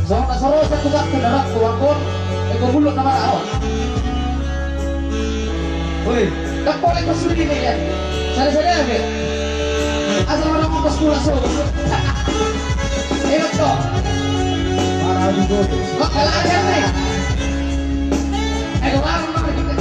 So nasoro sa tugak sa darat tuwakon ay gumulot na mga awa. Uy, kakpolay ko suli na yan. Sana-sana yan eh. Asa mo naman paskula so. Ewan ko. Para dito. Makalagan na eh. Ay gumawang naman kita.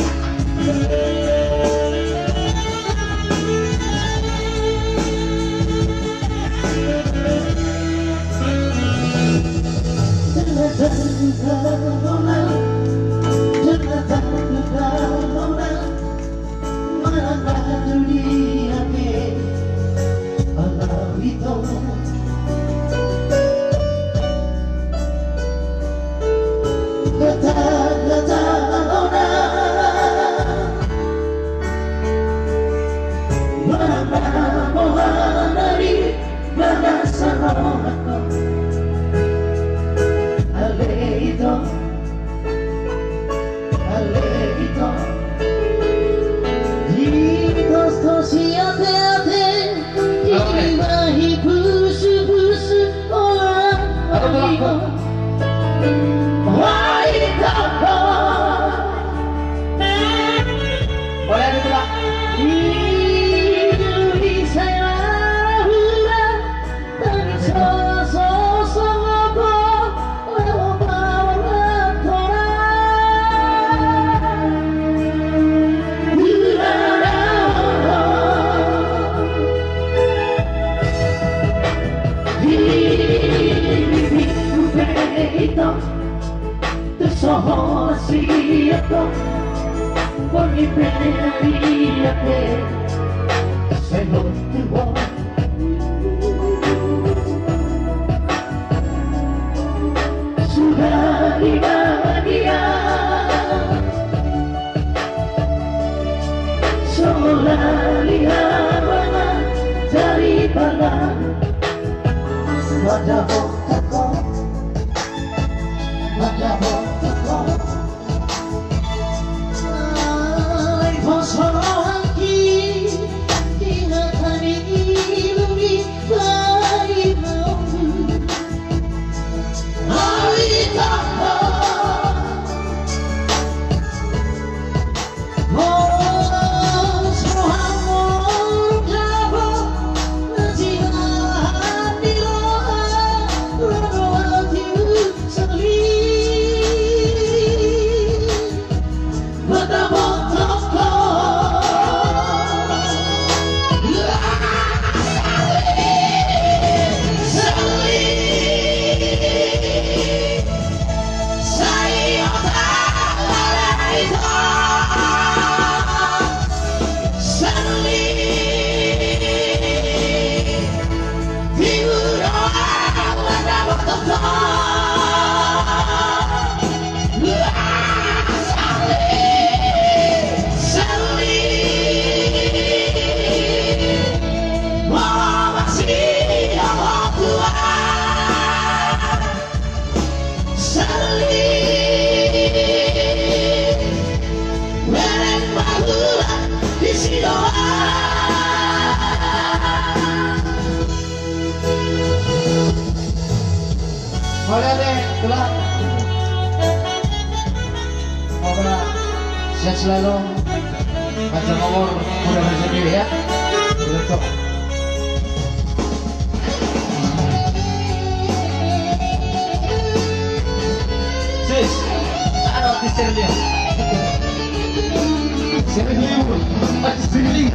Sehat selalu, panjang umur, mudah rezeki ya. Untuk sis, ada artis dia. Serius, serius.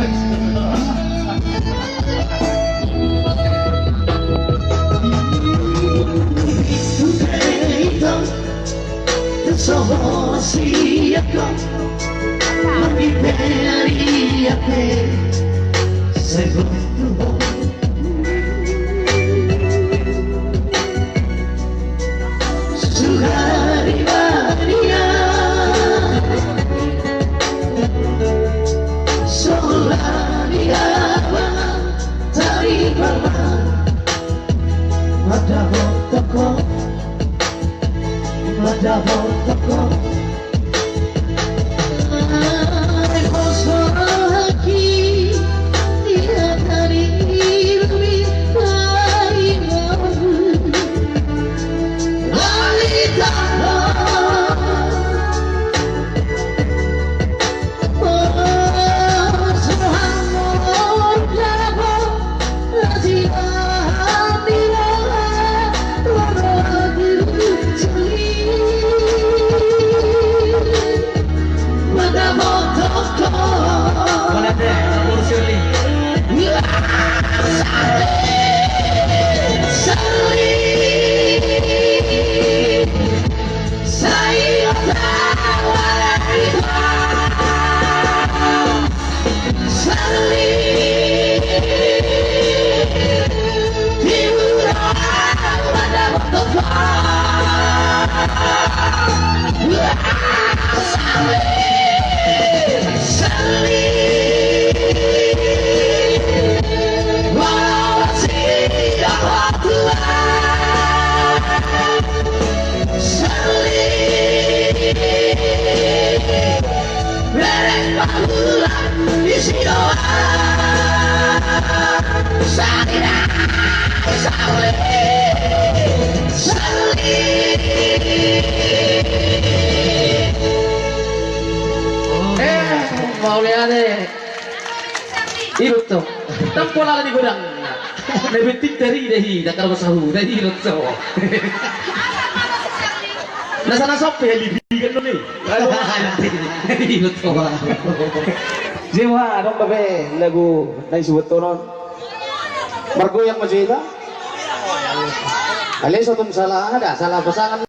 Mau lihat deh. Itu tempolah di gudang. Nebetik dari dehi, dakar basahu dari itu. Nasana sope libigan dulu nih. Itu. Jiwa dong babe lagu dari subut tonon. Margo yang masih itu. Alay satu salah ada salah pasangan.